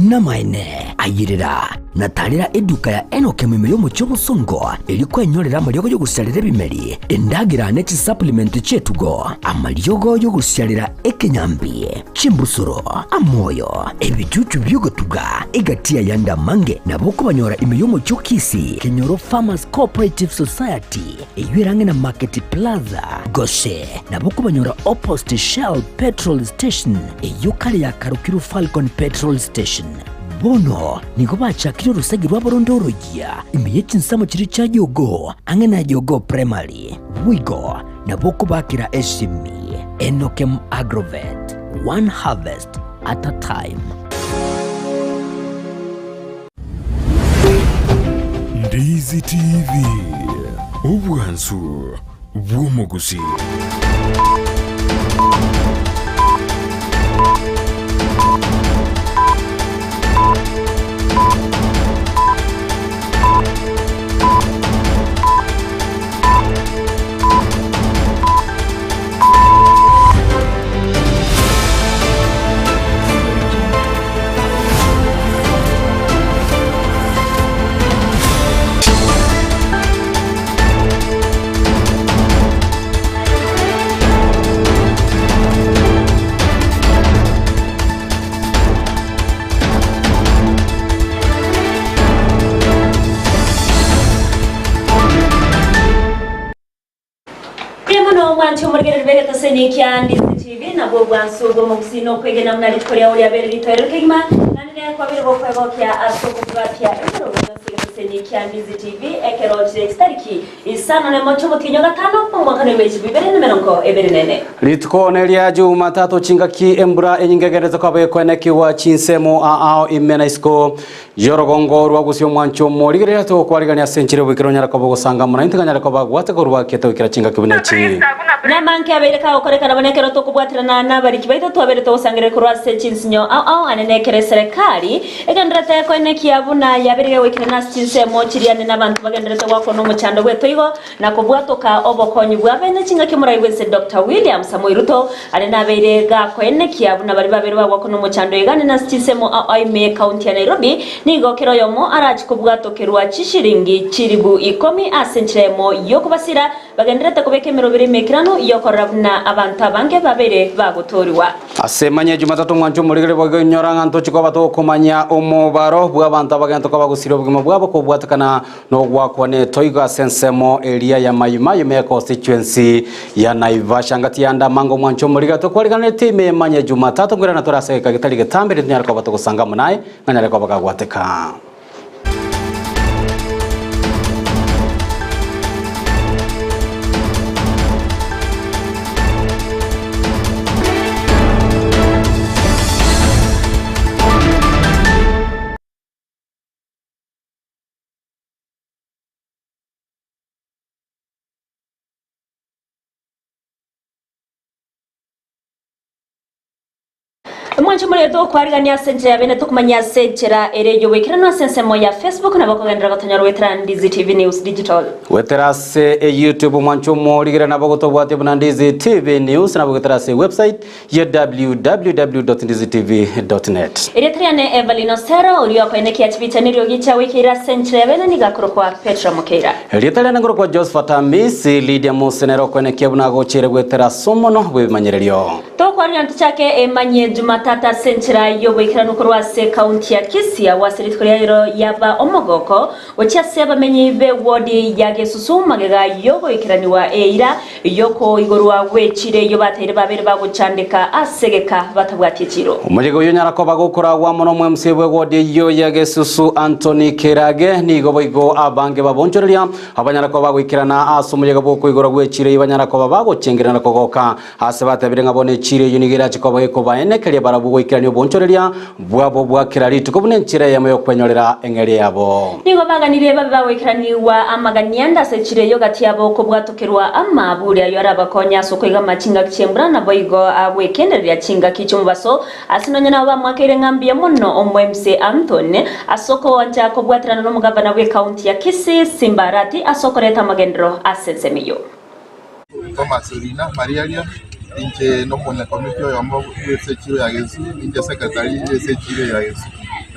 na maine ayirira na tarira eduka ya Enoke Mimio Muchomo Songo ilikuwa inyorera amariogo yo gusyarira bimeri endagira neti supplement chetugo amariogo yo gusyarira ekenyambi chimbusuro amoyo ebicucu byogotuga igatia yanda mange naboko banyora imiyomo chokisi Kenyoro Farmers Cooperative Society eyirange na Market Plaza Goshe naboko banyora opposite Shell Petrol Station eyokale ya Karukiru Falcon Petrol Station bono niko bachakira urusagi rw'aborondorogia imiye chinsamo kiri cha Yogo angena Yogo Primary Wigo naboko bakira eshimi Enokem Agrovet, one harvest at a time. Ndizi TV Ubwansu Bwumugusi. Mwancho murigere bega taseni kya Ndizi TV na bwanso go muksino kwegena mnali korea uri abere bitwero kigma nanene kwa bere bokwa kya asoko kubapya ebero taseni kya Ndizi TV ekero tariki isano ne mocho mutinyo gatano mu mwaka wechi bibere ne menonko ebere nene litko nelia Jumatatu chingaki embura enyingegereza kwa beko eneki wa chinsemo ao imena isko yorogongo rwa gusyo mwancho murigere to kwariganya senchire bwikiro nyara kwa bogosanga muna intiganya kwa bagwate ko rwa keto kira chingaki bunechi na manke abere ka okoreka nabonekero to kubwatirana nabari kibaito to abere to usangire kurwa sechinsinyo ao anenekere serikali egendrete ko eneki yabuna yabere wekire nas chinsemo chiriane nabantu bagendrete wako no muchando gweto igo na kubwatoka obokonyi bwabene chingaki murayigwese Dr. William Samoei Ruto arena abere ga ko eneki yabuna bari babere wako no muchando igane nas chinsemo ao ime county ya Nairobi nigo kero yomo arachi kubwatokerwa chishiringi chiribu 10 asenchiremo yokubasira bagendrete kubekemero biri mekirano yokorabna abantu abange babere bagutoriwa asemanye Jumatatu mwancho murigere bwagonyoranga ntochiko bato kumanya omubaro bw'abantu abagento ko bagusiro bwimo bwabo ko bwatakana no gwakone toiga sensemo area ya Mayumayu me constituency ya Naivasha ngati yanda mango mwancho muriga to kwaligana time manye Jumatatu ngirana toraseka gitali getambere nyara ko bato kusanga munaye nganyara ko bagagwateka mwancho mureto kwarigania senche ya bene tukumanya senchera erejo wekirano sensemo ya Facebook na bakogendera gatanyaro wetra Ndizi TV News Digital weterase YouTube mwancho murigere na bagoto bwate buna Ndizi TV News na bagoterase website ya www.ndizitv.net eretriane Evelino Sero uri wako eneki ya chibita nirio gicha wekira senchera ya bene nigakuro kwa Petra Mukera eretriane ngoro kwa Josephat Amisi Lydia Musenero kwa eneki ya buna gochere wetera somono webimanyererio to kwarigana tuchake emanye Jumatata senchera yobwekirano kurwase county ya Kisia wasirikoreero yaba omogoko ochiase bamenyi be wodi ya Gesusu magega yobwekiraniwa eira yoko igorwa wechire yobatere babere baguchandika asegeka batabwatikiro umujego yonyara ko bagukora wa mono mwemse bwe wodi yo ya Gesusu Anthony Kerage nigo boigo abange babonjoreria abanyara ko bagwikirana asumujego bwo kwigora wechire ibanyara ko bagucengerana kogoka ase batabire ngabone chire yunigira chikoba eko baenekere barabu ikirani obonchoreria bwabo bwakirari tukubune nchire yamoyo kwenyorera engeri yabo nigo baganire babawe ikiraniwa amaganianda secire yo gati yabo ko bwatokerwa amaburi ayo arabakonya soko igamachinga kichembura na boigo abwekenderera chinga kichumbaso asinonya na bamwakire ngambiye muno omwemse Anthony asoko wanja ko bwatirana no mugabana we county ya Kisii Simbarati asokoreta magendro asensemiyo Thomas Rina Marialia inje no mona komite yo ambo ese chiro ya Yesu inje secretary ese chiro ya Yesu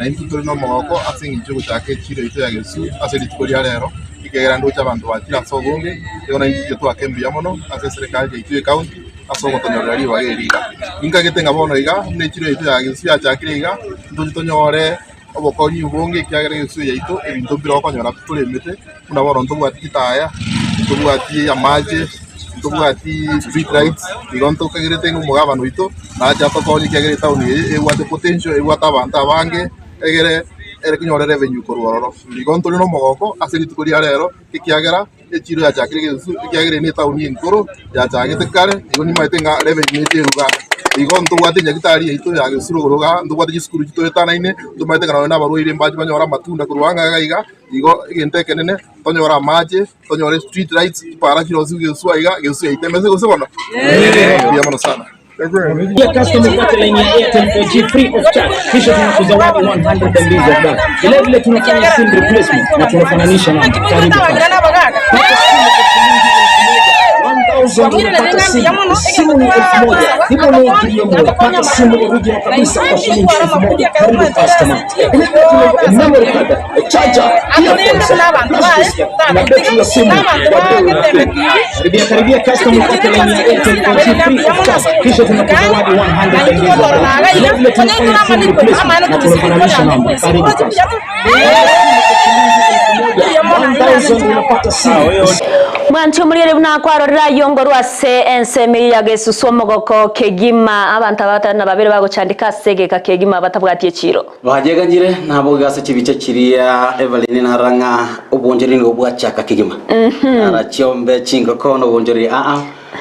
na into turi no mogoko asinginje gushaka chiro ito ya Yesu ase litukori rero ikegera ndocha abantu batira sogonge yona into twakembia mono ase serikali ya county aso gotonyorera riwa geriga inga getenga bono iga ne chiro ito ya Yesu ya chakire iga ndochi tonyore obokoni ubonge kyagere Yesu ya ito ebintu biro konyora tulemete una bono ntobwati kitaya ntobwati amaje ntobwati street rights igonto kagere tengo mugabano ito na chato ko kyagere town e what potential e what abantu abange egere ere kinyore revenue kororo igonto no mogoko asiri tukuri rero kikyagera echiro ya chakire Yesu kyagere ni town inkoro ya chagete kare igoni maitenga revenue eruga igonto wati nyagitari ito ya Yesu roga ndobwati giskuru ito etanaine ndomaitenga na baruire mbaji banyora matunda kuruanga gaiga igo igenteke nene tonyora maje tonyora street rights para kirozu Yesu aiga Yesu itemeze gusebona yamano sana ya customer kwa line ya Airtel 4G free of charge, kisha tunakuzawadi 100 MB za data. Vile vile tunafanya sim replacement na tunafananisha na karibu unapata simu ni 1000, hivyo ni kiliyomo, unapata simu original kabisa kwa shilingi 1000. Karibu customer. Memory card, charger, na betri ya simu. Karibia customer kwa line ya Airtel 4G free of charge, kisha tunakuzawadi 100 MB za data. Vile vile tunafanya sim replacement na tunafananisha na karibu customer. Mwancho murire buna kwarorera yongo rwase enseme ya Yesu omogoko kegima abantu abatana babere bagocandika segeka kegima batabwatiye chiro bajeganyire nabo gase kibice kiriya Evelyn naranga ubonjeri ngo bwachaka kegima arachiombe chingo kono ubonjeri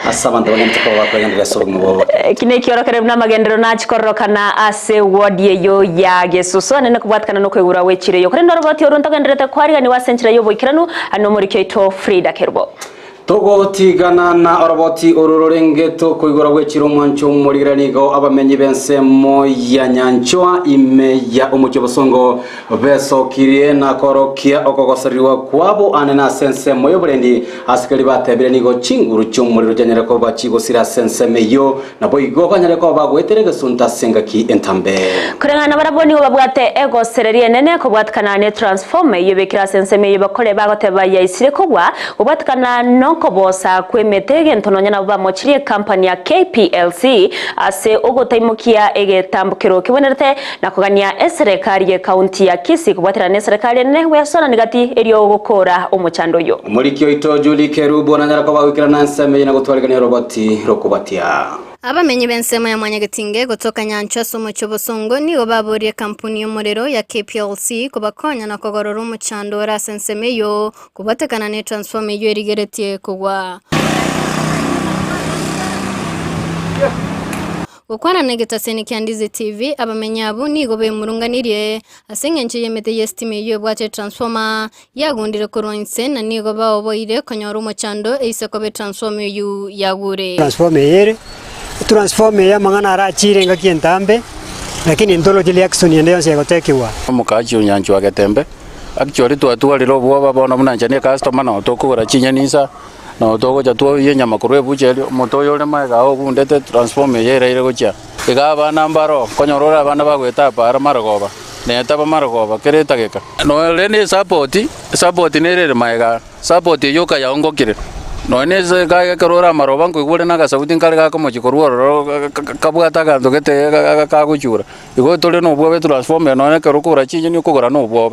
asabanda banentako bakwendera somo kine kiorokere buna magendero nachikorokana ase wodi yo ya Yesu nene kubwatkana no kwegura wechire yo kore ndoroboti orontagenderete kwariga ni wasenchira yo boikiranu ano muri kyoito Frida Kerbo Togo tigana na oroboti ororenge to kuigora gwechiro mwancho muriganigo abamenyi bense mo ya nyanchoa ime ya umucho bosongo beso kirie na korokia okogosariwa kwabo anena sense moyo burendi asikali batebire nigo chinguru cyumuriro janyere ko bachigo sira sense meyo na boigo kanyere ko bagweterege sunta senga ki entambe kurengana baraboni babwate ego sererie nene ko bwatkana ne transform yo bekira sense meyo bakore bagoteba yaisire kogwa ubwatkana no kobosa kwemetege ntononya na bamochiriye company ya KPLC ase ogotaimukia egetambukiro kibonerete na kugania serikali ya county ya Kisii kubwatira ne serikali ne wesona nigati eriyo gukora umuchando yo muri kyoito Julie Kerubo na nyarako bagwikira nanseme na gutwarigania roboti rokubatia abamenyi bensema ya Mwanyagitinge gotoka Nyancha somo cyobosongo nigo baburiye kampuni y'umuriro ya KPLC kubakonya na kogorora umuchando ra sensemeyo kubatekana ne transform yo erigeretie kugwa Ukwana negeta seni Kiandizi TV abamenyi abo nigo bemurunganiriye asengenje yemete yestime yo bwate transformer yagundire koronse na nigo bawoboire konyora umuchando eiseko be transform yo yagure transforme ya mangana arachire ngakientambe lakini ndolo jili action yende yose yagotekiwa mukaji unyancho agetembe actually twatwaliro bwo babona munanjane customer na otokora chinyanisa na otoko jatwo yenya makurwe bujeli motoyo le maga obundete transforme yere gocha igaba nambaro konyorora abana bagweta para marogoba neta ba marogoba keretageka no lene support nerere maga support yoka yaongokire no neze ga karora maroba ngwigure na gasauti nkarga ko mugikorwo kabwata ganzo gete kagucyura igo tole no bwo transformer no ne karukura kinyi ni kugura no bwo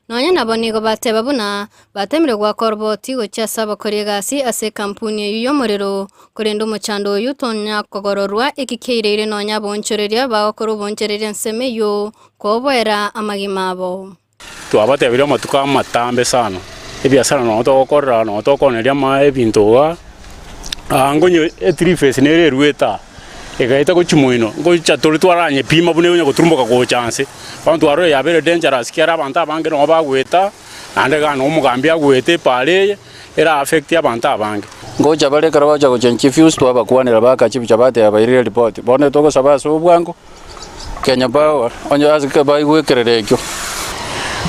Nonya nabonigo bateba buna batemire gwa korboti gocha saba koregasi ase kampuni y'umuriro kurenda umuchando yutonya kogororwa ikikeirere nonya bonchoreria bakoro bonchereria nseme yo kobwera amagimabo twabatebire matuka matambe sana ebiasara no tokorra no tokoneria ma ebintoa angonyo etriface nere rueta egaita gochimoino gocha tolitwaranye pima bune unya goturumboka go chance bantu aro yabere dangerous kiara banta abange no bagweta ande ga no mugambi agwete pale era affect abantu abange gocha bale karabacha go chenchi fuse to abakwanira baka chibicha bate abaire report bone toko sabaso bwango Kenya Power onyo azike baigwekererekyo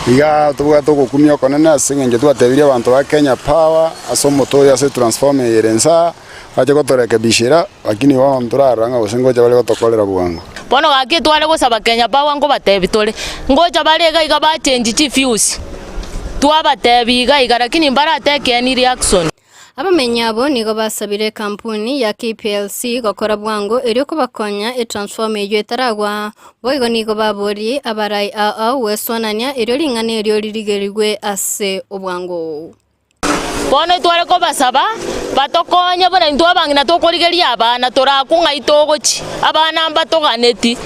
iga tubuga tugukumia konene asingenje twatebirie abantu ba Kenya Power asomo to ya se transform yerensa aje gotorekebishira lakini wao mturaranga usengoje bale gotokolera bwango bono gaki twale gusaba Kenya Power ngo batebi tole ngoja barega iga ba change fuse twabatebi iga lakini mbarateke any reaction. Abamenya abo nigo basabire kampuni ya KPLC gukora bwango iri kubakonya transform iyo etaragwa boigo nigo babori abarai wesonania iri ringane iri ririgerigwe ase obwango. Bono twale ko basaba batokonya bona ntwa bangina tokorigeria abana torakunga itogochi abana mbatoganeti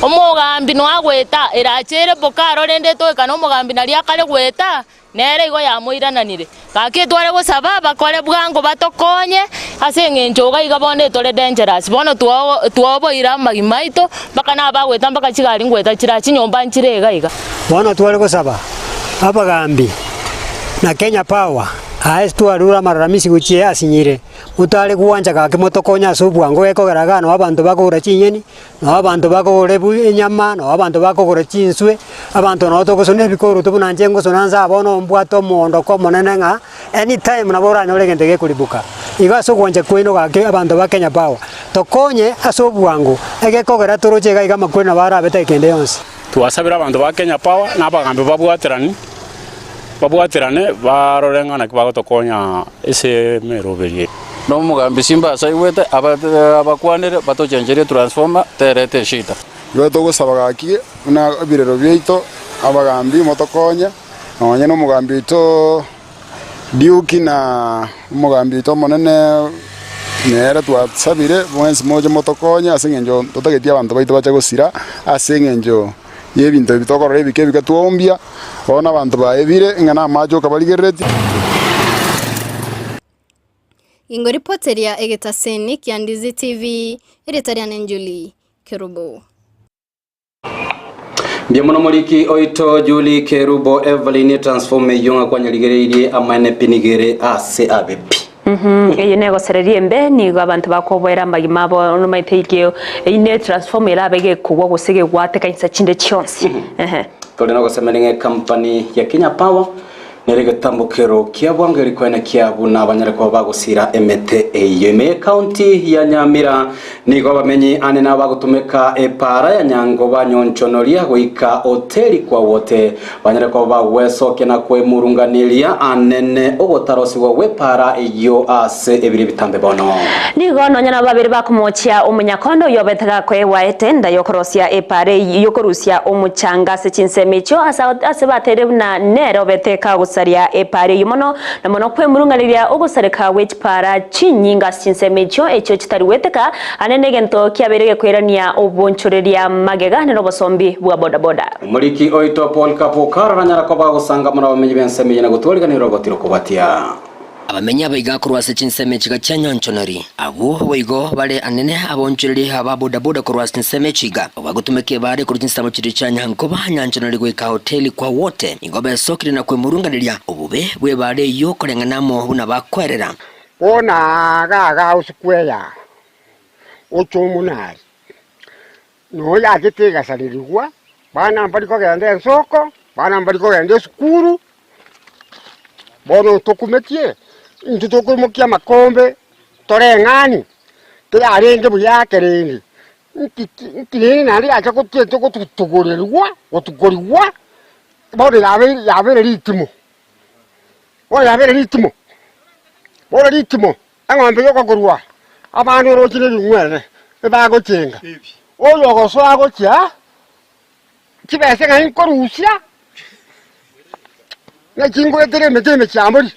omugambi no agweta irachere bokaro rende toekana omugambi nari akare gweta nere igo yamuirananire gaki tware gusaba bakore bwango batokonye ase ng'enchoga iga bonde tore dangerous bono twoboira magimaito bakana bagweta mpaka chigari ngweta chirachi nyomba nchirega iga bono tware gusaba abagambi na Kenya Power twarura mararamisi guchie asinyire mutale kuwanja gake motokonya subwango ekogeraga no abantu bakogora chinyeni no abantu bakogora enyama no abantu bakogora chinswe abantu no togosone bikoro tubuna njengo sonanza bono mbwato mondo ko monene nga anytime nabora nyore gente ge kulibuka igaso kuwanja kweno gake abantu ba Kenya Power tokonye asobwango egekogera turoche ga igama kwena bara beta kende yonse twasabira abantu ba Kenya Power nabagambe babwaterane barorengana kibagotokonya ese meroberie no mugambi simba saiwete abakwanire batochenjerie transformer terete shita yo togusaba gaki na birero byeito abagambi motokonya onye no mugambi to diuki na mugambi to monene nera twasabire mwensi moje motokonya asengenjo totagetia abantu baito bacha gusira asengenjo yebinto bitokora ebike bikatuombia ona abantu baebire ngana majo kabaligereti ingo reporteria egetaseni Kiandizi TV eretariana Njuli Kerubo Biamono moliki oito Julie Kerubo Evelyn transforme yonga kwa nyaligereire amane pinigere ase abepi Iyi nego sererie mbe ni abantu bakobera magimabo no maiteikio ine transform irabege kugwa gusige gwateka insa chinde chonsi tole no gosemenenge company ya Kenya Power nerege tambukero kiabwangeri kwene kiabuna abanyare kwa bagusira emete eyeme county ya Nyamira nigo bamenyi ane na bagutumeka epara ya Nyangoba nyonchonoria goika hoteli kwa wote banyare kwa bagweso kena kwe murunganilia anene ogotarosi wa wepara iyo ase ebiri bitambe bono nigo nonyana babiri bakumochia omunyakondo yobetega kwe waetenda yokorosia epare yokorusia omuchanga se chinsemecho ase batere na nero beteka saria epare yumono na mono kwe murunganiria ogosareka wechpara chinyinga sinsemecho echo chitariweteka anene gento kiaberege kwerania obonchoreria magega ne robosombi bwa boda boda muliki oito Paul Kapokara banyara ko bagusanga muri abamenyi bensemeye na gutwaliganira robotiro kubatia abamenya baiga kurwase chinseme chiga chanyonchonari abo boigo bale anene abonchiriri aba boda boda kurwase chinseme chiga bagutumeke bare kuri chinsamo chiri chanyanko banyanchonari gweka hoteli kwa wote ingobe sokiri na kwemurunganiria obube bwe bare yokorenganamo buna bakwerera ona gaga usikweya ochomunari no ya gitega salirigwa bana mbaliko gende soko bana mbaliko gende skuru bono tokumetie ntutuko mukia makombe tore ngani tira arenge buya kereni nti nari acha kutie toko tugorirwa otugorirwa bono yabe ritimo bono yabe ritimo angombe yoko kurwa abantu rochire ngwere bago chenga oyo go so ago cha kibese ngai korusia na chingo tere meteme chamori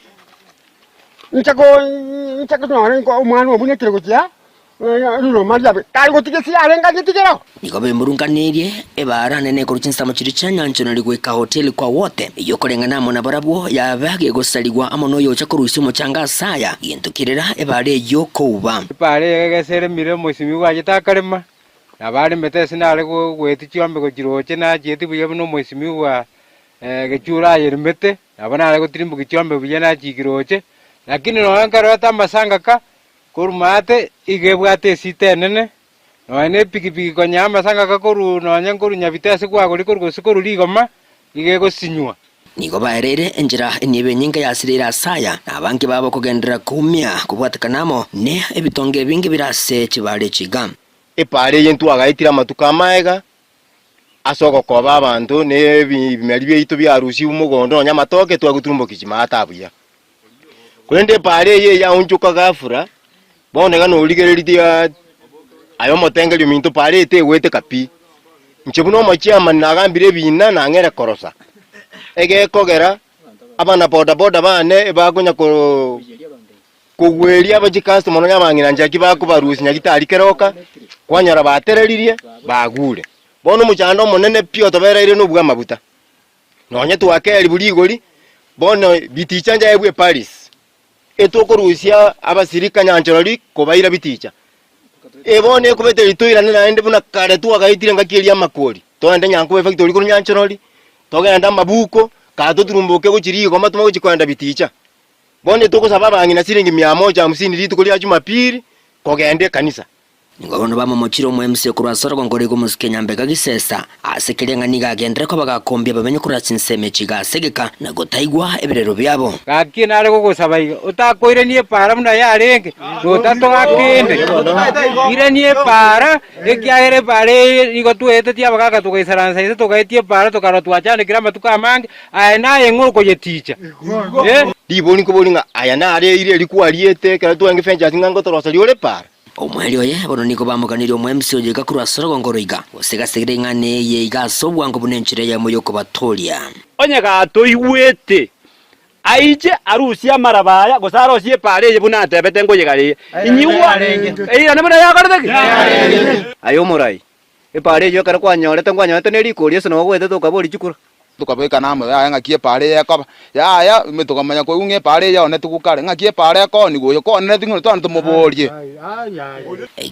nchako nore ko umwana obune tere kutia ruro maria kai gotike si arenga gitikero nigobe murunganirie ebara nene kuri chinsamo chiri chanyanchonari gweka hoteli kwa wote yokorenganamo na barabwo yabage gosaligwa amono yocha kurusi muchanga saya yentukirira ebare yokuba pare gesere mire musimi waje takarema nabari metese nale gweti chiombe ko chiroche na cheti buye no musimi wa gechura yermete abana ale gotirimbu kichombe buye na chikiroche lakini no nkarota masanga ka kurumate igebwate sitenene no ene pikipiki konya masanga ka koru no nyankuru nyabitase kwa gori koru sikuru ligoma igego sinywa nigo baerere enjira enibe nyinga yasirira saya nabangi babo kugendera kumya kubwatakanamo ne ebitonge bingi birase chibare chiga epare yentu agaitira matuka maega asoko koba abantu ne bimeri byitu byarusi umugondo nyamatoke twaguturumbo kichimata abuya kwende pare ye ya unchuka gafura bonega no ligereridia ayo motengeli mintu pare te wete kapi nchebuno machiama nagambire bina nangere korosa ege kogera abana boda boda bane bagunya ko kugweria abaji customer nyamangina njaki bakubarusi nyagitari keroka kwanyara batereririe bagure bono muchando monene pio tobereire no bwa mabuta nonye twakeri buligori bono bitichanja ebwe Paris etokorusia abasirika nyanchorori kobaira biticha ebone kubete itoirane naende buna kare twagaitire ngakiria makori toende nyankuwe factory kuru nyanchorori togenda mabuko kato turumbuke guchiri goma tuma guchikwenda biticha bone tokosaba bangina siringi 150 litu kuri ya Jumapili kogende kanisa Ngono bama mochiro mwemse kurasora kongore kumusike mbega gisesa asekerenga niga gendere ko bagakombya bamenye kuratsinseme chiga segeka nagotaigwa ebirero byabo gaki nare ko gusabaiga utakoire nie para muna yarenge rotato gakende ire nie para ekiagere pare nigo tuete tia bagaga tugesaransa ise tugaitie para tukaro twachane kira matuka mangi aena engoro ko yeticha diboni ko bolinga ayana are ire likuariete kara tuange fenja singango torosa liole para omweli oye bono niko bamuganira omwemsi oyega kurasora kongoroiga osegasegere ngane ye igasobwa ngo bunenchire ya moyo ko batolia onyega toiwete aije arusia marabaya gosarosie pare ye buna tebete ngo yegare inyiwa eira ne buna yagarde ayo morai e pare yo kara kwanyorete ngwanyorete ne rikorie sono gwete tukabori chukura tukabeka namwe ya ngakie pare yakaba ya mitukamanya ko unge pare ya one tukukare ngakie pare ko ni goyo ko ne tingo tonto muborie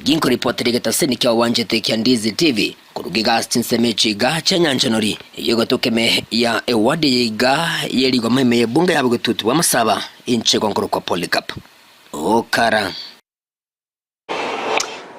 ginko reporter getaseni kya wanjete kya Ndizi TV kurugiga stinsemechi ga chanyanjanori yogo tokeme ya ewadi yiga yeri go meme bunga yabo gututu bamasaba inche konkoro kwa Polycarp okara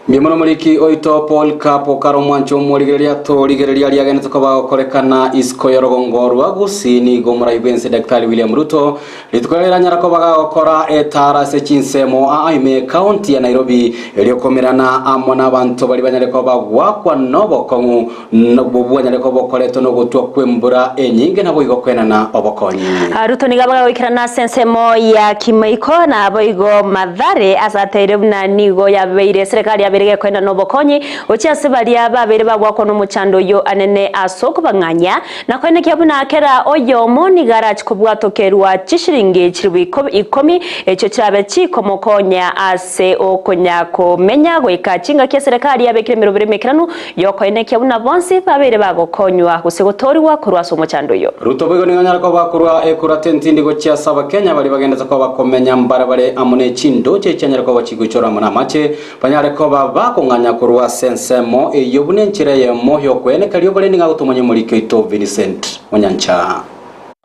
Mimono muliki oito Polycarp okaro mwancho murigereria to rigereria liagene tokoba korekana isko yorogongorwa gusini gomura ibense Daktari William Ruto litukolera nyarako bagakora etara sechinsemo aime county ya Nairobi eliokomerana amona abantu bali banyareko bagwa kwa nobo kongu nobubu nyareko bokoreto no gutwa kwembura enyinge nabo igokwenana obokonyi Ruto nigabaga wikirana sensemo ya kimaiko na boigo madhare asatere buna nigo ya beire serikali ya berege kwenda nobokonyi ochiase balia babere bagwako no muchando yo anene asoko banganya na kwene kyabuna akera oyo moni garage kubwato kerwa chishiringi chirwiko ikomi echo chabe chikomokonya ase okonyako menya gweka chinga kya serikali ya bekire mirobere mekranu yo kwene kyabuna bonsi babere bagokonywa gusegotoriwa kurwaso muchando yo Ruto bego ninganya ko bakurwa ekura tentindi go chia saba Kenya bali bagenda ko bakomenya mbarabare amune chindo chechanya ko bachiguchora mona mache banyare ko bakonganya kurwa sensemo eyobune nchireye mohyo kwene kaliyo bale ninga gutomonye muri Keito Vincent Onyancha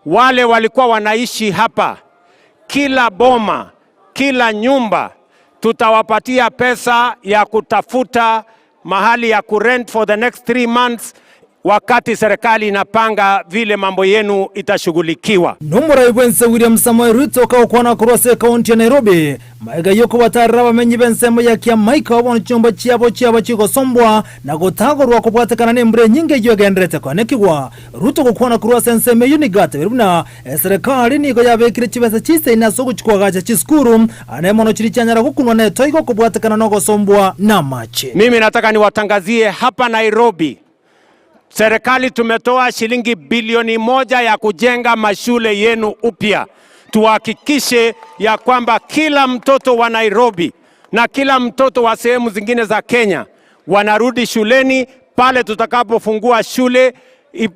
wale walikuwa wanaishi hapa kila boma kila nyumba tutawapatia pesa ya kutafuta mahali ya kurent for the next 3 months wakati serikali inapanga vile mambo yenu itashughulikiwa. Numura ibwense William Samoei Ruto kwa kwana kurose kaunti ya Nairobi maiga yoko bataraba menyi bensemo ya kia maika wabona chumba chiabo chiko sombwa na gutagorwa kubwatekana nembure nyinge yogendrete kwa nekigwa Ruto kwa kwana kurose nseme unigate biruna serikali niko yabekire chibesa chise inasogo chukwa gacha chiskuru anemono chiri chanyara kukunwa ne toigo kubwatekana nogo sombwa na machi. Mimi nataka niwatangazie hapa Nairobi serikali tumetoa shilingi bilioni 1 ya kujenga mashule yenu upya. Tuhakikishe ya kwamba kila mtoto wa Nairobi na kila mtoto wa sehemu zingine za Kenya wanarudi shuleni pale tutakapofungua shule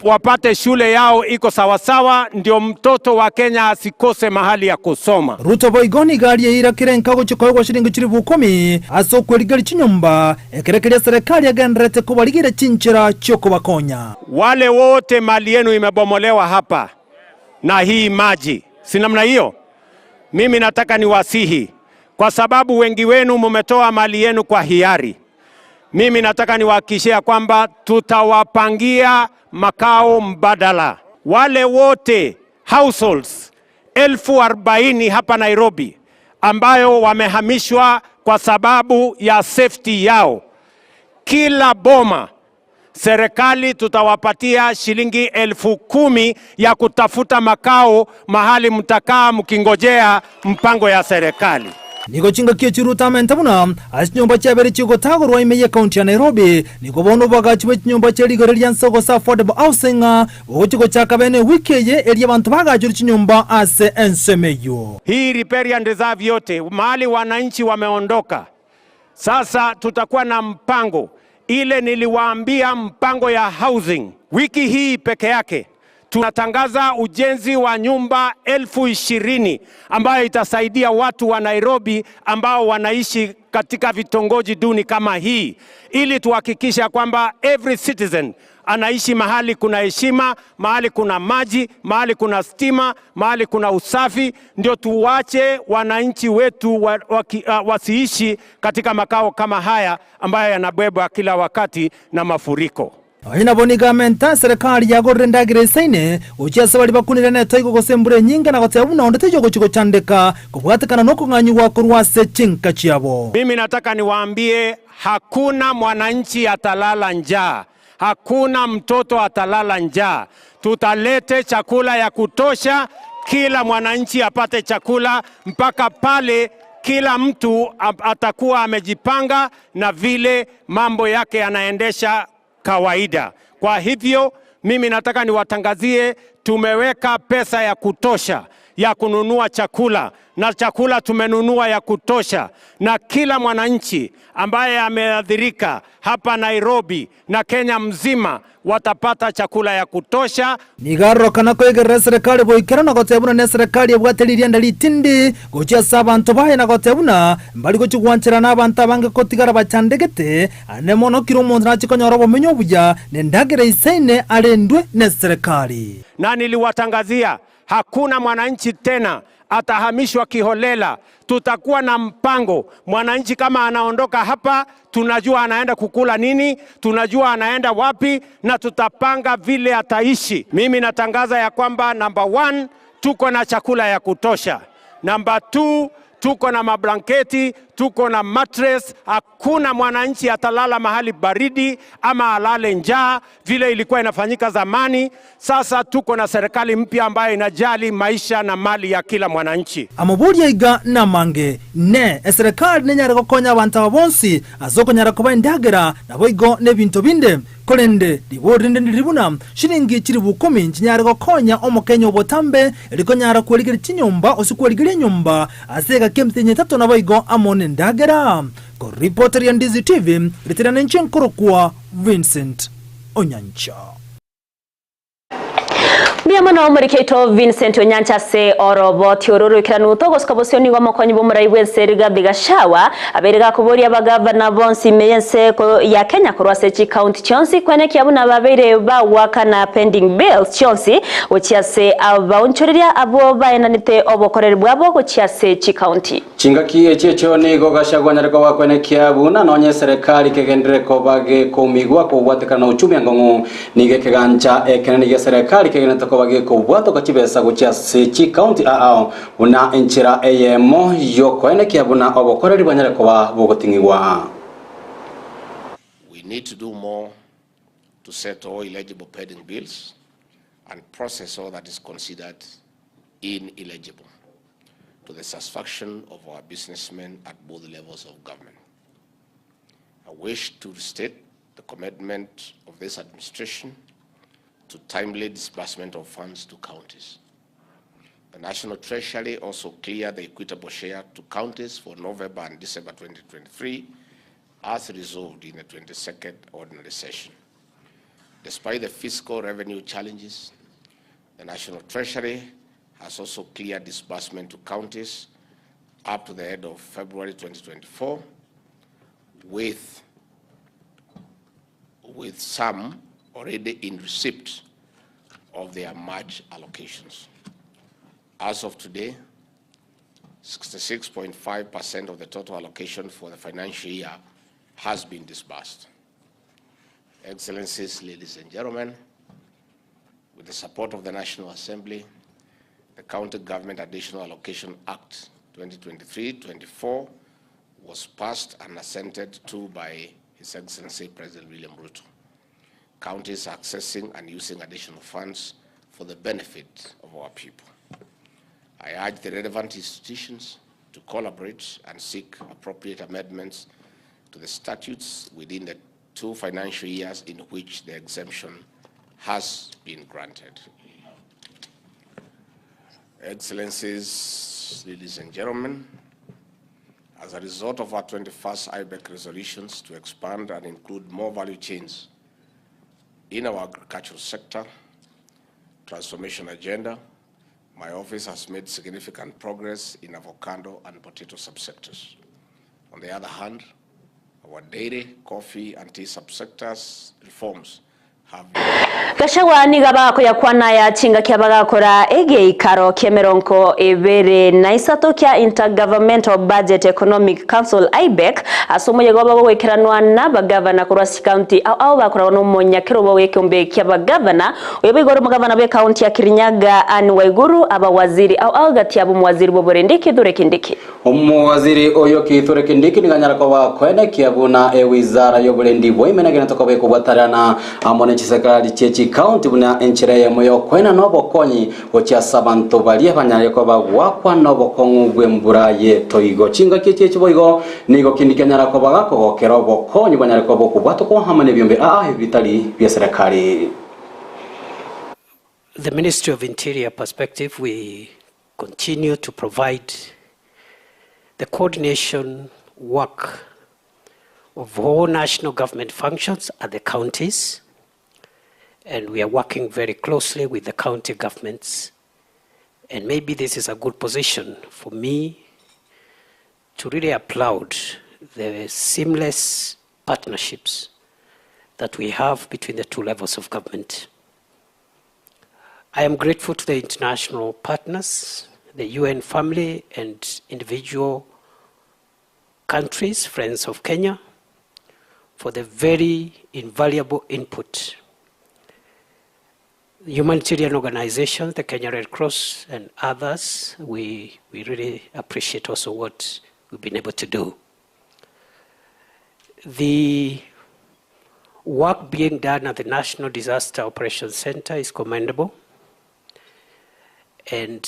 wapate shule yao iko sawasawa ndio mtoto wa Kenya asikose mahali ya kusoma. Ruto boigoni gari ya ira kirenka guchikoyo kwa shilingi chiribu 10 asoko ligari chinyumba ekerekeria serikali agendrete kubaligire chinchira choko bakonya. Wale wote mali yenu imebomolewa hapa na hii maji si namna hiyo, mimi nataka niwasihi kwa sababu wengi wenu mumetoa mali yenu kwa hiari. Mimi nataka niwahakikishia kwamba tutawapangia makao mbadala. Wale wote households 40,000 hapa Nairobi ambayo wamehamishwa kwa sababu ya safety yao. kila boma serikali tutawapatia shilingi 10,000 ya kutafuta makao mahali mtakaa mkingojea mpango ya serikali. Niko chinga kio chiruta mentabuna nyumba cha bere chiko tagorwa imeye county ya Nairobi niko bono bagachi we nyumba cha ligorelian soko sa affordable housing chiko cha kabene wikeye elia bantu bagachi chinyumba ase ensemeyo. Hii riparian reserve yote mahali wananchi wameondoka. Sasa tutakuwa na mpango ile niliwaambia, mpango ya housing. Wiki hii peke yake tunatangaza ujenzi wa nyumba 20,000 ambayo itasaidia watu wa Nairobi ambao wanaishi katika vitongoji duni kama hii, ili tuhakikisha kwamba every citizen anaishi mahali kuna heshima, mahali kuna maji, mahali kuna stima, mahali kuna usafi. Ndio tuwache wananchi wetu wasiishi katika makao kama haya ambayo yanabebwa kila wakati na mafuriko. Aina bonika menta serikali ya gorenda gresaine uchia sabali bakunira ne toiko gosembure nyinga na gote abuna ondete jogo chiko chandeka kubwatekana noko nganyu wa kurwase chinka chiabo. Mimi nataka niwaambie hakuna mwananchi atalala njaa. Hakuna mtoto atalala njaa. Tutalete chakula ya kutosha, kila mwananchi apate chakula mpaka pale kila mtu atakuwa amejipanga na vile mambo yake yanaendesha kawaida. Kwa hivyo mimi nataka niwatangazie tumeweka pesa ya kutosha ya kununua chakula, na chakula tumenunua ya kutosha, na kila mwananchi ambaye ameadhirika hapa Nairobi na Kenya mzima watapata chakula ya kutosha. Nigaro kanako igere serikali boikera na gotebuna ne serikali yabwateliria ndali tindi gocha sabantu baye na gotebuna mbali go chigwanchira na abantu abange kotigara bachandegete ane mono kiro muntu na chikonyoro bomenyo buja ne ndagere isaine alendwe ne serikali. Na niliwatangazia hakuna mwananchi tena atahamishwa kiholela. Tutakuwa na mpango. Mwananchi kama anaondoka hapa, tunajua anaenda kukula nini, tunajua anaenda wapi, na tutapanga vile ataishi. Mimi natangaza ya kwamba number 1, tuko na chakula ya kutosha. Number 2, tuko na mablanketi, tuko na mattress. Hakuna mwananchi atalala mahali baridi ama alale njaa vile ilikuwa inafanyika zamani. Sasa tuko na serikali mpya ambayo inajali maisha na mali ya kila mwananchi. Amuburia iga na mange ne serikali nenyara gokonya abantu bonsi azoko nyara kuba ndagera nabo igo ne bintu binde kolende diborinde ndiribuna shilingi chiri 10 nchinyara gokonya omukenya obotambe eliko nyara kweligira chinyumba osikueligira nyumba asega kemtenye 3 nabo igo amone ndagera. Ko reporter ya Ndizi TV litirana nchenkoro kwa Vincent Onyancha. Biamana omuriketo Vincent Onyancha se orobo tiororo kiranuto goskabosioni wa mokonyi bomurai wenseriga bigashawa aberega kuboria bagavana bonsi meyense ya Kenya kurwase chi county chonsi kwene kiabuna babere ba wakana pending bills chonsi ochiase abaunchuriria abo baenanite obokoreri bwabo gochiase chi county chingaki echecho ni gogashagwa nyareko wakwene kiabuna nonye serikali kegendere ko bage komigwa ko bwatekana uchumi ngongo nige kegancha ekenani ya serikali kegenata ko bage ko bwato kachibesa gochiase chi county una enchira eyemo yoko ene kiabuna obokoreri banyareko ba bogotingirwa. We need to do more to set all eligible pending bills and process all that is considered ineligible to the satisfaction of our businessmen at both levels of government. I wish to state the commitment of this administration to timely disbursement of funds to counties. The National Treasury also cleared the equitable share to counties for November and December 2023 as resolved in the 22nd ordinary session. Despite the fiscal revenue challenges, the National Treasury has also cleared disbursement to counties up to the end of February 2024, with some already in receipt of their March allocations. As of today, 66.5% of the total allocation for the financial year has been disbursed. Excellencies, ladies and gentlemen, with the support of the National Assembly, the County Government Additional Allocation Act 2023-24 was passed and assented to by His His Excellency President William Ruto. Counties are accessing and using additional funds for the benefit of our people. I urge the relevant institutions to collaborate and seek appropriate amendments to the statutes within the 2 financial years in which the exemption has been granted. Excellencies, ladies and gentlemen, as a result of our 21st IBEC resolutions to expand and include more value chains in our agricultural sector transformation agenda, my office has made significant progress in avocado and potato subsectors. On the other hand, our dairy, coffee, and tea subsectors reforms Gashagwa ni gabako ya kwana ya chinga kia bagakora ege ikaro kemeronko ebere na isato kia Intergovernmental Budget Economic Council IBEC asomo ya gaba wekeranwa na bagavana kurasi county au bakora no monyakero bawekombe kia bagavana oyebigoro magavana be county ya Kirinyaga Anne Waiguru aba waziri au gati abu mwaziri boborendiki dure kindiki Omwaziri oyo kithure kindiki niganyara kwa kwene kiabuna wizara yobulendi boimena gena tokobe kubatarana amone chisekali chechi county buna enchire ya moyo kwena nobo konyi ocha sabanto balie banyare ko bagwakwa nobo kongugwe mbura ye toigo chinga chechi boigo nigo kindikanyara ko bagako gokero bokonyi banyare ko bokubwato ko hamane byombe vitali bya serikali. The Ministry of Interior perspective, we continue to provide the coordination work of all national government functions at the counties, and we are working very closely with the county governments. And maybe this is a good position for me to really applaud the seamless partnerships that we have between the 2 levels of government. I am grateful to the international partners, the UN family and individual countries, friends of Kenya, for the very invaluable input. Humanitarian organizations, the Kenya Red Cross and others, we really appreciate also what we've been able to do. The work being done at the National Disaster Operations Center is commendable. And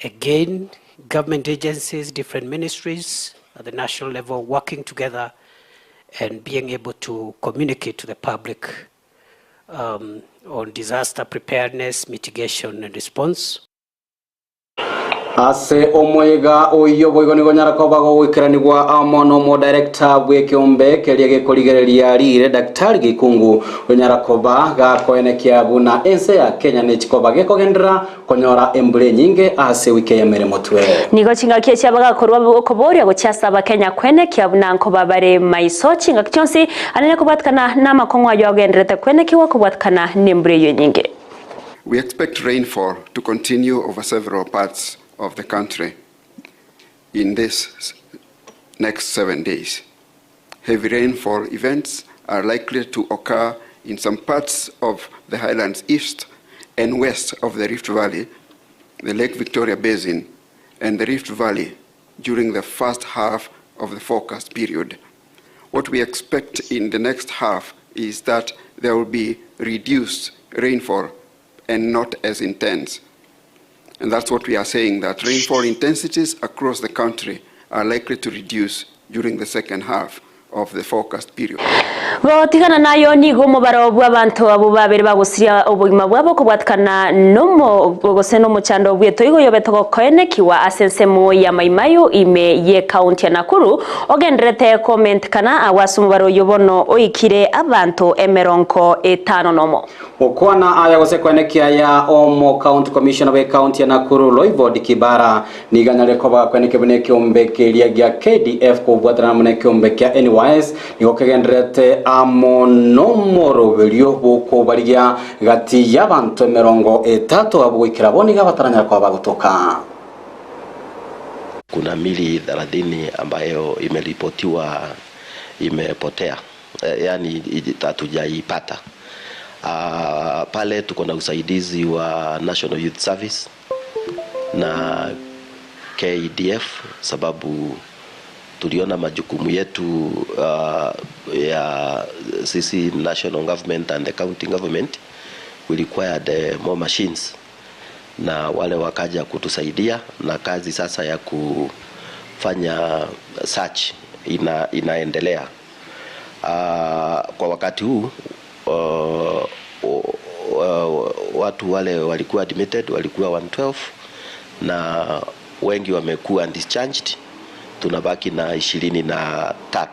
again, government agencies, different ministries at the national level working together and being able to communicate to the public on disaster preparedness, mitigation and response. Ase omoyega oyo boigoni gonyara ko bago wikiranirwa amono mo director bwekiombe keliage koligereria rire daktari gikungu gonyara ko baga koenekia buna ense ya Kenya ne chikoba gekogendera konyora embule nyinge ase wike ya mere motwe nigo chinga kiecha baga korwa okoboria gochasa ba Kenya kwenekia buna nko babare maiso chinga kyonsi anene kubatkana na makongwa yo agenderete kwenekiwa kubatkana nembure yo nyinge. We expect rainfall to continue over several parts of the country in this next 7 days. Heavy rainfall events are likely to occur in some parts of the highlands east and west of the Rift Valley, the Lake Victoria Basin, and the Rift Valley during the first half of the forecast period. What we expect in the next half is that there will be reduced rainfall and not as intense. And that's what we are saying, that rainfall intensities across the country are likely to reduce during the second half of the forecast period. Gotikana nayo nigo mubaro bw'abantu abo babiri bagusiria obugima bwabo kubwatkana nomo bogoseno muchando bweto igo yobetoko koenekiwa asensemo ya maimayo ime ye county ya Nakuru ogendrete comment kana awasu mubaro yobono oikire abantu emeronko 5 nomo okwana aya gose koenekia ya omo county commissioner we county ya Nakuru Loivod Kibara niganyare ko bakweneke buneke ombekelia gya KDF ko bwatana muneke ombekia NYS nigo kegendrete amonomoro belio boko baria gati y'abantu 30 abwikira boniga bataranya kwa bagutoka. Kuna mili 30 ambayo imeripotiwa imepotea, yani hatujaipata. Pale tuko na usaidizi wa National Youth Service na KDF sababu tuliona majukumu yetu ya sisi national government and the county government we required more machines, na wale wakaja kutusaidia na kazi sasa ya kufanya search inaendelea. Kwa wakati huu watu wale walikuwa admitted walikuwa 112 na wengi wamekuwa discharged, tunabaki na 23.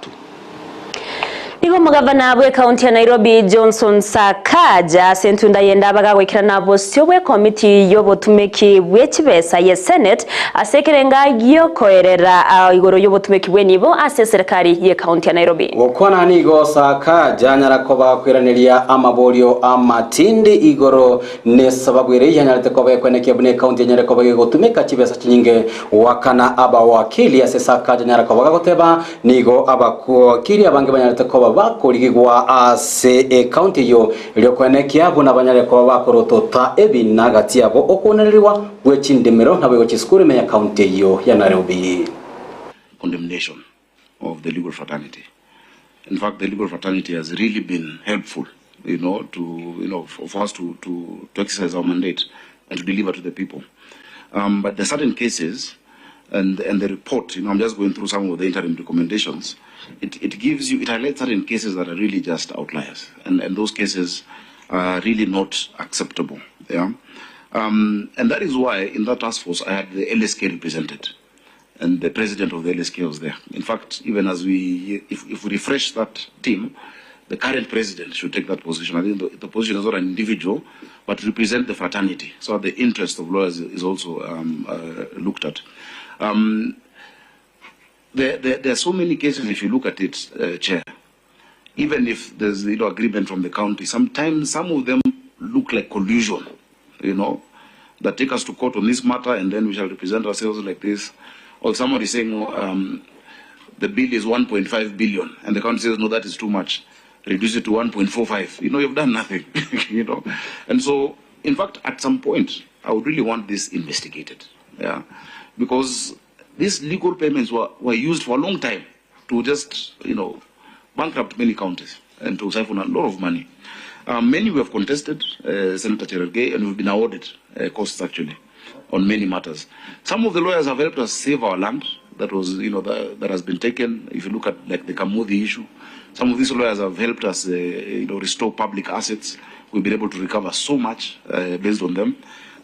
Nigo mugavana bwe county ya Nairobi Johnson Sakaja sentunda yenda bagagwikira nabo syo committee yobotumeki bw'ekibesa ye Senate asekerenga yokoerera igoro yobotumeki bwe nibo ase serikali ye county ya Nairobi. Gokwana nigo Sakaja nyarakoba kwiraniria amabolio amatindi igoro ne sababwire yanyarete kobe kweneke bune county nyarakoba yobotumeka kibesa kinyinge wakana aba wakili ase Sakaja nyarakoba goteba nigo abakukiri abange banyarete koba bakurigwa ase county yo iliyokwenekia buna banyareko bakorotota ebina gati yabo okonererwa bwekindemero nabwo kiskuru me county yo ya Nairobi. Condemnation of the legal fraternity. In fact, the legal fraternity has really been helpful, for us to exercise our mandate and to deliver to the people. But there are certain cases, and the report, I'm just going through some of the interim recommendations. It highlights certain cases that are really just outliers, and those cases are really not acceptable. Yeah, and that is why in that task force I had the LSK represented, and the president of the LSK was there. In fact, even as if we refresh that team, the current president should take that position. I think the position is not an individual, but represent the fraternity, so the interest of lawyers is also looked at. There are so many cases, if you look at it, Chair, even if there's agreement from the county, sometimes some of them look like collusion, that take us to court on this matter and then we shall represent ourselves like this. Or somebody saying the bill is 1.5 billion and the county says, no, that is too much. Reduce it to 1.45. You've done nothing, And so, in fact, at some point, I would really want this investigated, yeah, because these legal payments were used for a long time to just, bankrupt many counties and to siphon a lot of money. Many we have contested, Senator Cherargei, and we've been awarded costs actually on many matters. Some of the lawyers have helped us save our land that was, that has been taken. If you look at like the Kamuthi issue, some of these lawyers have helped us, restore public assets. We've been able to recover so much based on them.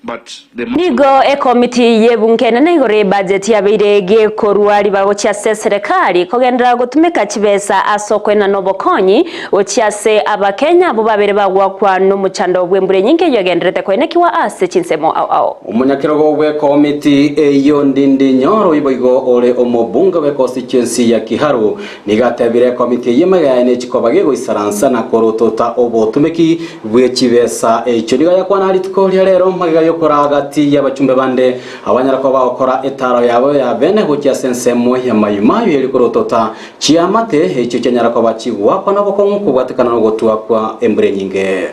Nigo committee yebunkene negore budget ya birege koruari bagocha serikali kogendera gutumika kibesa asokwe na nobokonyi ochiase abakenya bo babere bagwa kwa no muchando bwembure nyinge yogenderete kwenekiwa ase chinsemo ao umunyakirogo bwe committee eyo ndindi nyoro iboigo ole omobunga be constituency ya Kiharu nigatebire committee yemagane chikobage go isaransa na korotota obotumiki bwe kibesa echo niga yakwana alitiko rero magayo kora hagati y'abacumbe bande abanyarako bakora etaro yabo ya bene gukia sensemo ya mayumayo yeli korotota chiamate echo cyanyarako bakigwa kwa nabo ko nkuko bwatekana no gotwa kwa embure nyinge.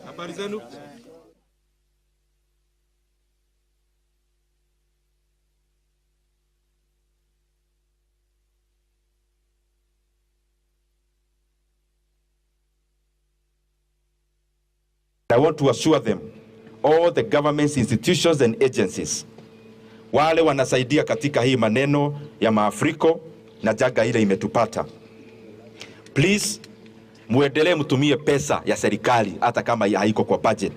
Habari zenu? I want to assure them, all the government's institutions and agencies, wale wanasaidia katika hii maneno ya maafriko na jaga ile imetupata. Please, muendelee mtumie pesa ya serikali hata kama haiko kwa budget.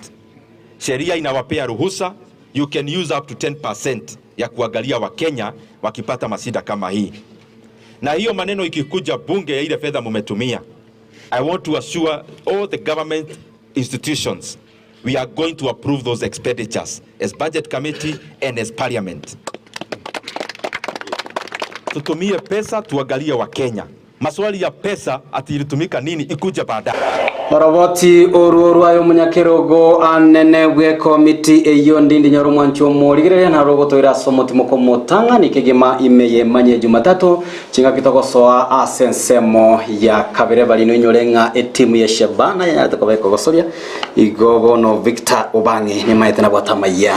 Sheria inawapea ruhusa, you can use up to 10% ya kuangalia Wakenya wakipata masida kama hii. Na hiyo maneno ikikuja bunge ya ile fedha mumetumia, I want to assure all the government institutions, we are going to approve those expenditures as budget committee and as parliament. Tutumie pesa tuangalie wa Kenya. Maswali ya pesa atilitumika nini ikuja baadaye. Roboti oru ayo munyakirogo anene bwe committee eyo ndindi nyaro mwancho morigere na roboto ira somoti mukomotanga nikigema imeye manye Jumatatu chinga kitoko soa asensemo ya kabere balino nyolenga etimu ya Shabana ya takobe kogosoria igobono Victor Obange ni maite na bwatamaya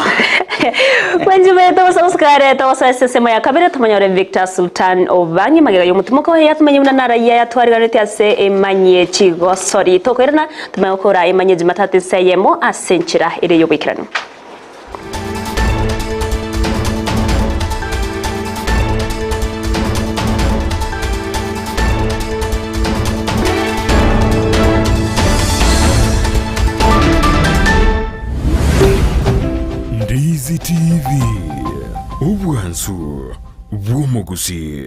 Wenjube to subscribe to sesemo ya kabere tumanyore Victor Sultan Obange magega y'umutima ko yatumanye muna naraye yatwarigarete ase emanye Kigosori to kwerana tumayokora emanye Jumatatu seyemo asenchira ire yo bikirano Ndizi TV Obwansu Bwomogusi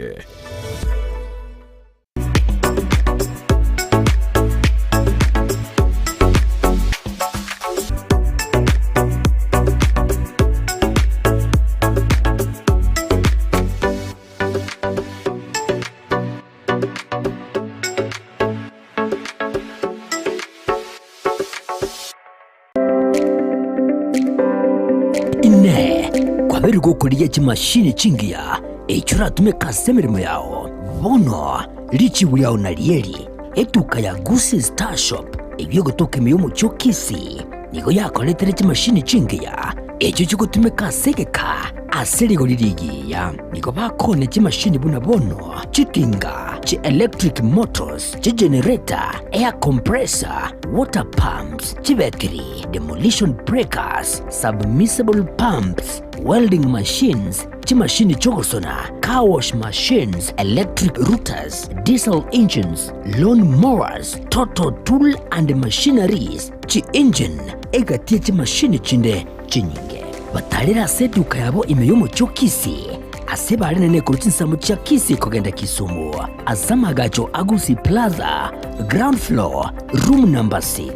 Kwaberugo kuriya chimashini chingia echura tumeka semirimo yao bono lichi yao na lieli etuka ya Gusi Star Shop ebyo gotoke miyo mucho kisi nigo yakoletere chimashini chingia echo chuko tumeka segeka asirigo lirigiya nigo bakone chimashini buna bono chikinga chi electric motors chi generator air compressor water pumps chi battery demolition breakers submersible pumps welding machines chi machine chogosona car wash machines electric routers diesel engines lawn mowers total tool and machineries chi engine egatie chi machine chinde chinyinge batalira seduka yabo imeyo mucho kisi aseba alinene kurutsinsa mucha kisi kogenda Kisumu azamagacho Agusi Plaza ground floor room number 6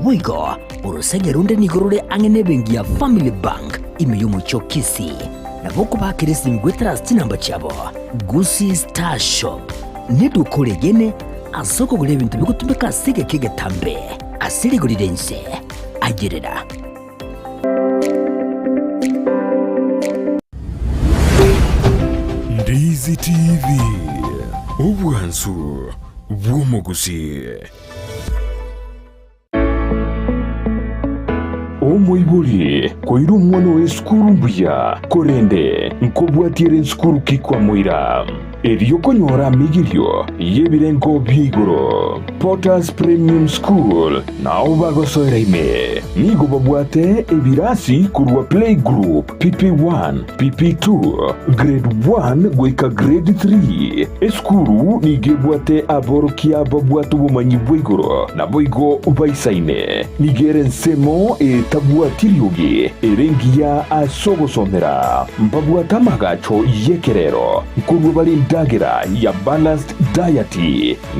wigo urusenge runde nigorore angene bengi ya Family Bank imeyo mucho kisi na boko bakirisi mgwetera stinamba chabo Gusi Star Shop nidukore yene asoko gure bintu bikutumeka sige kege tambe asiri guridense agerera Ndizi TV Obwansu Bwomogusi Omoiburi koiru umwana we skuru mbuya korende nkobwatire skuru kikwa moira Eriyo konyora migirio yebirengo bigoro Potters Premium School na ubagosoira ime nigo babwate ebirasi kurwa play group PP1 PP2 grade 1 gweka grade 3 eskuru nigebwate aborokia babwatu bumanyi bwigoro na boigo ubaisaine nigere nsemo tabwatirioge erengia asogosomera mbabwata magacho yekerero kurwa bali ndagira ya balanced diet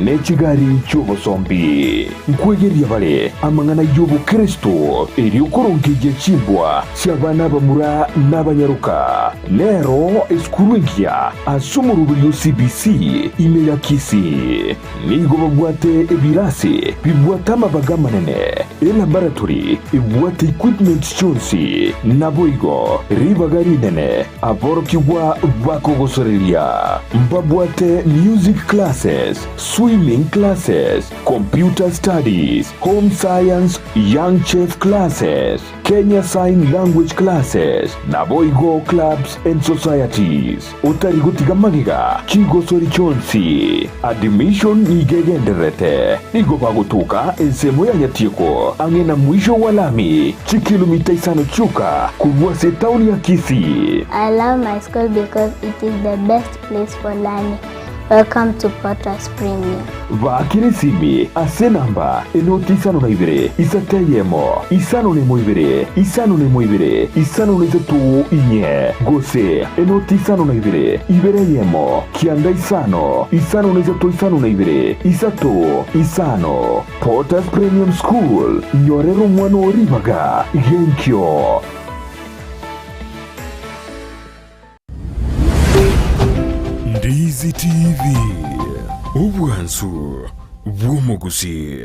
nechigari cy'ubusombi nkwegerya bale amangana y'ubu Kristo eri ukorongeje chimbwa cy'abana bamura n'abanyaruka lero eskurugia asumurubyo CBC ime ya kisi nigo babwate ebirasi bibwata amabaga manene laboratory ibwate equipment chonsi naboigo ribagari nene aborokibwa bakogosorelia mbabwate music classes, swimming classes, computer studies, home science, young chef classes, Kenya Sign Language classes, Naboigo clubs and societies. Utarigutiga magiga, Kigosori chonsi. Admission nigegenderete. Nigo bagutuka ensemo ya nyatiko. Angena mwisho walami. Chikilomita isano chuka. Kubuase tauni ya Kisii. I love my school because it is the best place for learning. Welcome to Potters Premium. Vakirisimi asenamba enotisano na ibere isateyemo isano ne moibere isano ne moibere isano ne zetu inye gose enotisano na ibere yemo kianda isano ne zetu isano na ibere isato isano Potters Premium School nyorero mwana ribaga genkyo Ndizi TV Obwansu Bwomogusi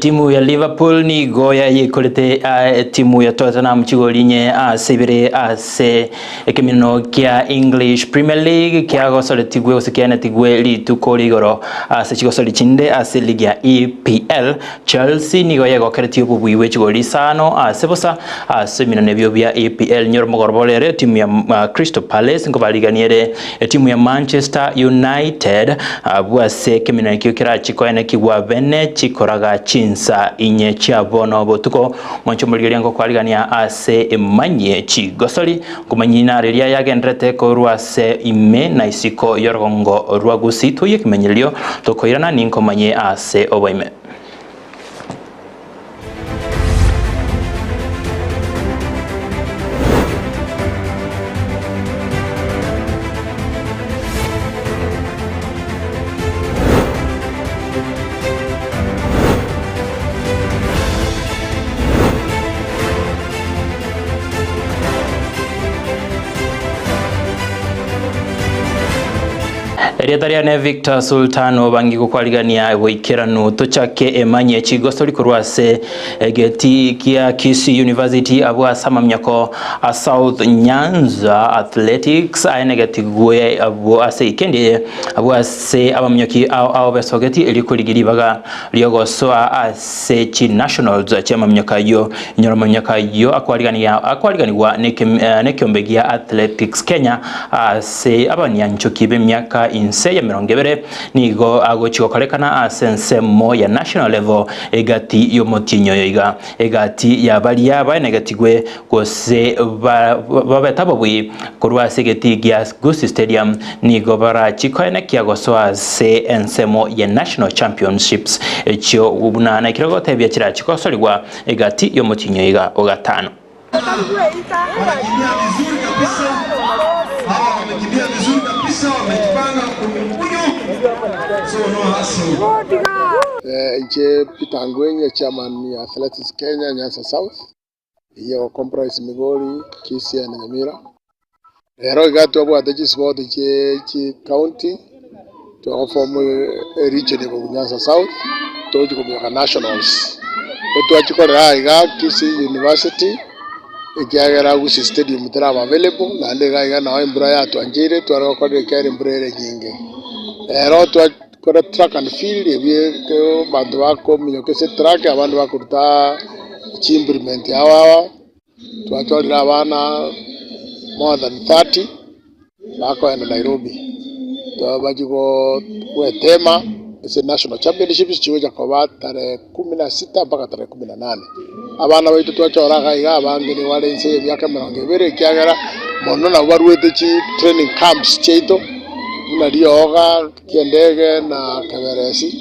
timu ya Liverpool ni goya yikolete timu ya Tottenham chigolinye sebire ase ekimino kia English Premier League kia gosole tigwe usikiana tigwe lituko ligoro ase chigosole chinde ase ligi ya EPL. Chelsea ni goya gokereti obubwiwe chigoli sano ase bosa ase minone byo bya EPL nyor mogorbolere timu ya Crystal Palace ngobaliganyere timu ya Manchester United bwase kemino kio kira chikoene kiwa bene chikoraga chinsa inye chiabono botuko moncho muliriango kwaligania ase emanye chigosoli kumanyina relia yagendrete ko ruase ime na isiko yorgongo ruagusito yekimenyelio tokoirana ninkomanye ase oboime. Eriataria Victor Sultano bangi kukwaligania wikirano tochake emanye chigosoli kurwase geti kia Kisii University abwa sama mnyako South Nyanza Athletics ainegati gwe abwa ase ikendi abwa ase abamnyoki au besogeti elikuligiri baga lyogosoa ase chi nationals chama mnyoka yo nyoroma mnyoka yo akwaliganiwa nekyombegia Athletics Kenya ase abanyanchoki bemyaka inse ya mirongevere nigo agochiko kolekana asensemo ya national level egati yomotinyo yoiga egati ya balia banegatigwe gose babetabobwi kurwa segeti gias Gusii Stadium nigo bara chikoena kiagosoa se ensemo ya national championships echo ubuna na kirogo tebya kira chikosoligwa egati yomotinyo yoiga ogatano. Wamekimbia vizuri kabisa, wamejipanga kumpunyo. So no hustle. Nje Peter Ngwenye, chairman ya Athletics Kenya Nyanza South. Iyo comprise Migori, Kisii na Nyamira. Lero igatu abwate sport chi county to form region ya Nyanza South to kumyoka nationals. Otu achikorera iga Kisii University ikiagera Gusii Stadium traba available na ndega iga na imbura ya twanjire twara ko de kere mbrere nyinge ero twakora track and field ebye ko bantu bako minyoke se track abantu bakuruta implement yawa twatolera abana more than 30 bako enda Nairobi to bajigo wetema ese national championships chiweja kwa tarehe 16 mpaka tarehe 18 abana baitu twachora iga abangeni wale nse byaka mirongevere kiagera mono na barwete chi training camps cheito na rioga kiendege na kaberesi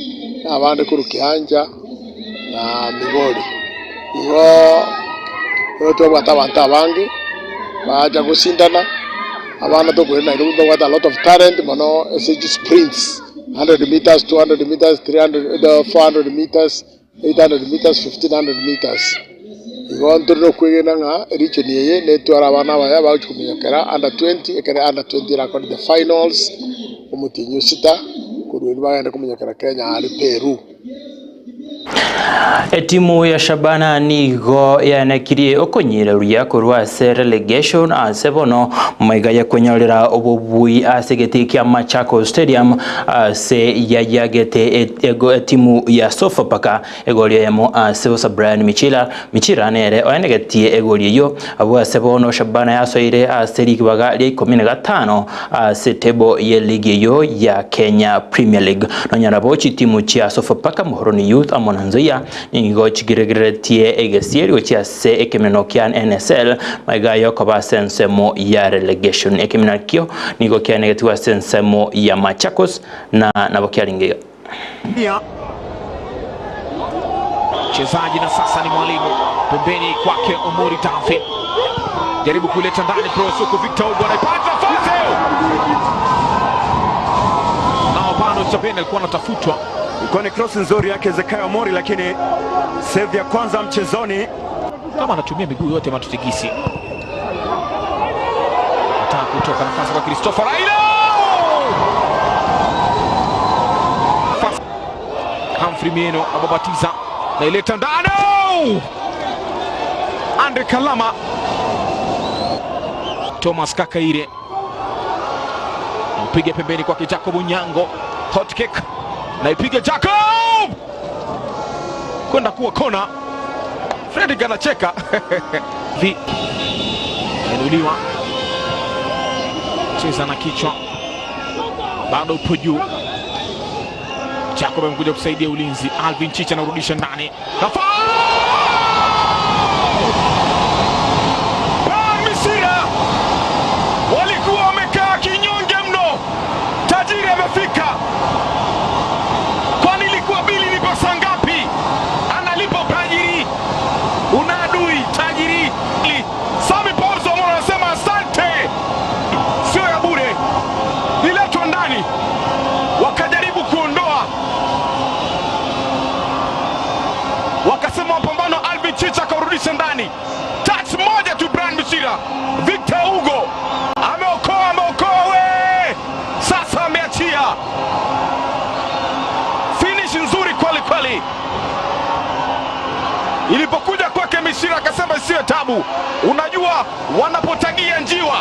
na abande kuru kianja na Migori igo to bata bangi baja kusindana abana to kwenda Nairobi got a lot of talent mono SG sprints 100 meters, 200 meters, 300, 400 meters, 800 meters, 1500 meters. Igontoro kwegena nga region yeye netwara abana baya bachukumenyekera under 20 ekere under 20 record the finals umutinyo sita kurwini bagenda kumenyekera Kenya ali Peru. Timu ya Shabana nigo yanekirie okonyire ruya kurwa se relegation asebono maiga ya kwenyolera obobui asegeti kia Machako Stadium se yagete ego timu ya Sofapaka egolio yamo Sebosa Brian Michira nere oyanegetie egolio yo abo asebono Shabana yasoire aseriki baga ya 15 se tebo ye ligi yo ya Kenya Premier League nonyarabo timu chia Sofapaka Muhoroni Youth amonanzoya nigo chigiregeretie egesieri ochia se ekemeno kian NSL maiga yoko ba sensemo ya relegation ekemeno kio nigo kia negativa sensemo ya Machakos na nabokialingiga chezaji na sasa ni Mwalimu pembeni kwake Omori David jaribu kuleta ndani cross huko Victor Ogo anaipata Fazio nao bado Chabene alikuwa anatafutwa ilikuwa ni cross nzuri yake Zakayo Omori lakini save ya kwanza mchezoni kama anatumia miguu yote Matutigisi ataka kutoka nafasi kwa Christopher Raila Humphrey Mieno ababatiza na ileta ndani. Andre Kalama, Thomas Kakaire upige pembeni kwa Jacob Unyango, hot kick na ipige Jacob kwenda kuwa kona. Fredrick anacheka. Enuliwa, cheza na kichwa, bado upo juu. Jacob amekuja kusaidia ulinzi. Alvin Chicha anarudisha ndani. Misira walikuwa wamekaa kinyonge mno. Tajiri amefika. Kwani ilikuwa bili ni pesa ngapi? Analipa tajiri. Una adui tajiri. Sami Paulson anasema asante. Sio ya bure. Niletwa ndani. Wakajaribu kuondoa. Wakasema mapambano. Alvin Chicha akarudisha ndani. Touch moja tu Brian Misira. Victor Hugo ameokoa we. Sasa ameachia. Finish nzuri kweli. Ilipokuja kwake Misira akasema sio tabu. Unajua wanapotagia njiwa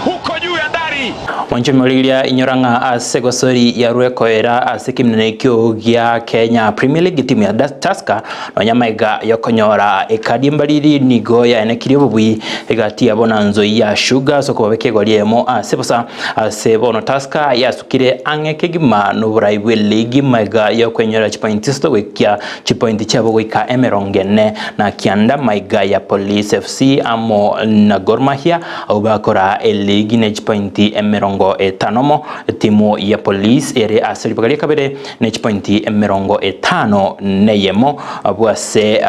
huko juu ya dari. Wancho molilia inyoranga asegosori ya ruekoera asekimnenekyo gya Kenya Premier League timu ya Tusker no nyamaiga yokonyora ekadimbaliri nigo ya enekiri bubwi egati yabona nzo ya Sugar soko babekegoliemo asebosa asebono Tusker yasukire angekegima no buraibwe league maiga yokonyora chipointi sto wekya chipointi chabo goika emerongene na kianda maiga ya Police FC amo na Gor Mahia obakora league ne chipointi emerongo etanomo timu ya Police ere asiri bagalia kabere ne chipointi emerongo etano neyemo abwase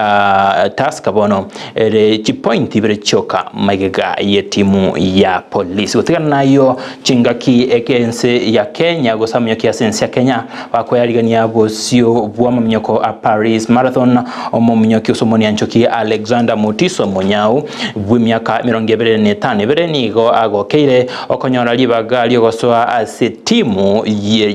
Tusker bono ere chipointi bere choka magega ye timu ya Police utikana nayo chingaki ekense ya Kenya gosamyo kia sense ya Kenya bakoyaligania bosio bwama mnyoko a Paris Marathon omo mnyoki usomoni anchoki Alexander Mutiso Monyau bwimyaka 25 bere nigo agokeire okonyora libaga lyogosoa ase timu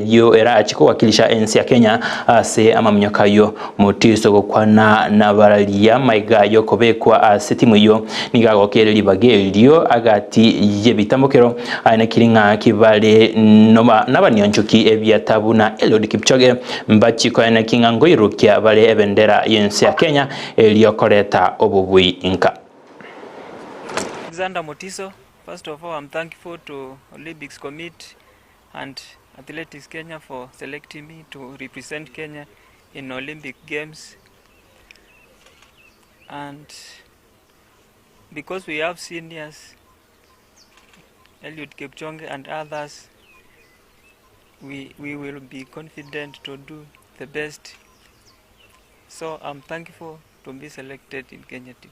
yo era achiko wakilisha ensi ya Kenya ase amamnyoka yo Mutiso gokwana na baralia maiga yo kobekwa ase timu yo nigagokere libage lyo agati yebitambokero ane kiringa kibale noma nabanyanchoki ebyatabu na Eliud Kipchoge mbachiko ane kingango irukia bale ebendera yensi ya Kenya eliyokoreta obubwi inka. Alexander Mutiso, first of all, I'm thankful to Olympics Committee and Athletics Kenya for selecting me to represent Kenya in Olympic Games. And because we have seniors, Eliud Kipchoge and others, we will be confident to do the best. So I'm thankful to be selected in Kenya team.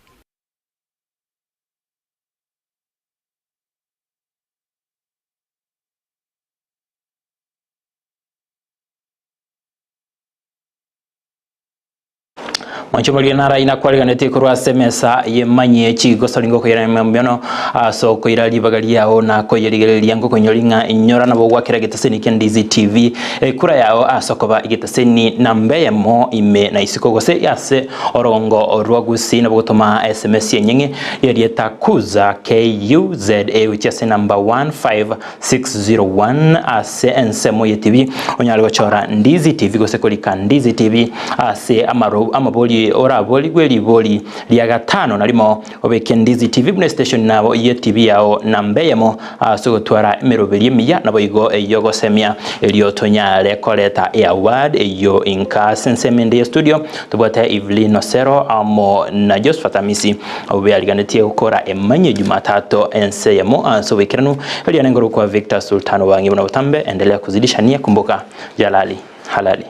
Manchomali nara ina kwaliganete kurwa semesa yemanye chigosolingo koyera mbyono so koirali bagali yao na koyerigereri yango konyolinga inyora nabo gwakira gitaseni kendizi TV kura yao asokoba igitaseni nambeyemo ime na isikogose yase orongo orwagusi nabo gutuma SMS yenyenye yerieta kuza KUZA which is number 15601 ase ensemo ye TV onyalgo chora ndizi TV gose kolika ndizi TV ase amaboli ora boli gweli boli lya gatano nalimo obeke ndizi TV bune station nabo ye TV yao nambeyemo asogotwara emerobeli emiya nabo igo eyogo semia eliotonya rekoleta award eyo inka sensemende studio tubata Evelyn Osero amo na Josephat Amisi obeyaliganetie ukora emanye Jumatatu enseyemo asobekiranu elianengoro kwa Victor Sultan wangi buna butambe endelea kuzidisha nia kumbuka jalali halali.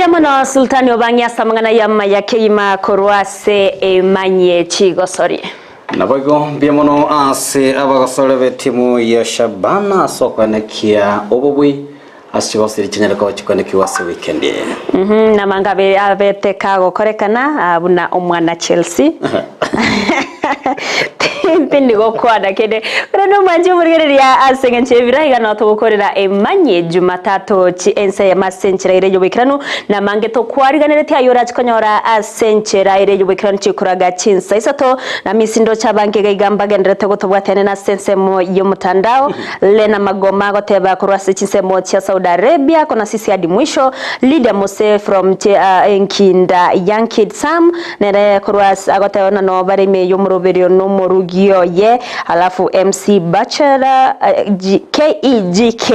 Biamono Sultani Obangia samangana yama ya keima korwase emanye chigosori. Nabago biamono ase abagosore betimu ya Shabana sokwanekia obobwi asibosiri chinyere ko chikwanekiwa se weekend. Na mangabe abete kago korekana abuna omwana Chelsea. Pindi gokwana kede reno manje murigereria asengenche birahiga no tugukorera emanye Jumatatu chi ense ya masenchera ire yobikiranu na mange to kwariganire tia yora chikonyora asenchera ire yobikiranu chikuraga chinsa isato na misindo chabange gaigamba gendrete gotobwatene na sensemo yomutandao Lena Magoma goteba kurwase chinsemo cha Saudi Arabia kona sisi hadi mwisho Lydia Mose from Enkinda Young Kid Sam nere kurwase agotena no barime yomuroberio no morugio ye alafu MC Bachelor KEGK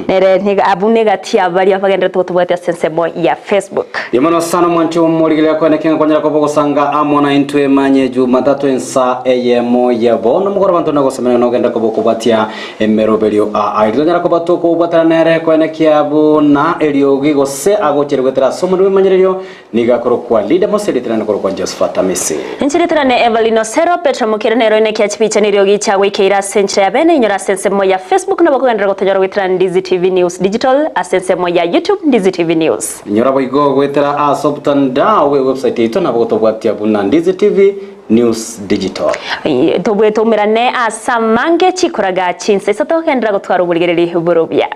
nere niga abunega tia bali afagenda tubwate sensemo ya Facebook yamano sana mwanti umurigile ko nekenga konyera ko bogosanga amona intwe manye Jumatatu ensa eyemo yabo no mugoro bantu nagosemena no genda ko bokubatia emeroberio aiganya ko batoko batara nere ko nekiabu na eriogi gose agocherwetera somuru manyererio niga koro kwa Lydia Mose litrana koro kwa Josephat Amisi Nchiritrane Evelino Sero Petra Mukira nero ine kia chipicha niriogi cha wikeira sencha ya bene inyora sensemo ya Facebook na bako gendera gotojora witira Ndizi TV News Digital asensemo ya YouTube Ndizi TV News inyora boigo witira asoptandawe website ito na bako tobwatia buna Ndizi TV News Digital tobwe tomirane asamange chikoraga chinse sato gendera gotwara uburigereri burubya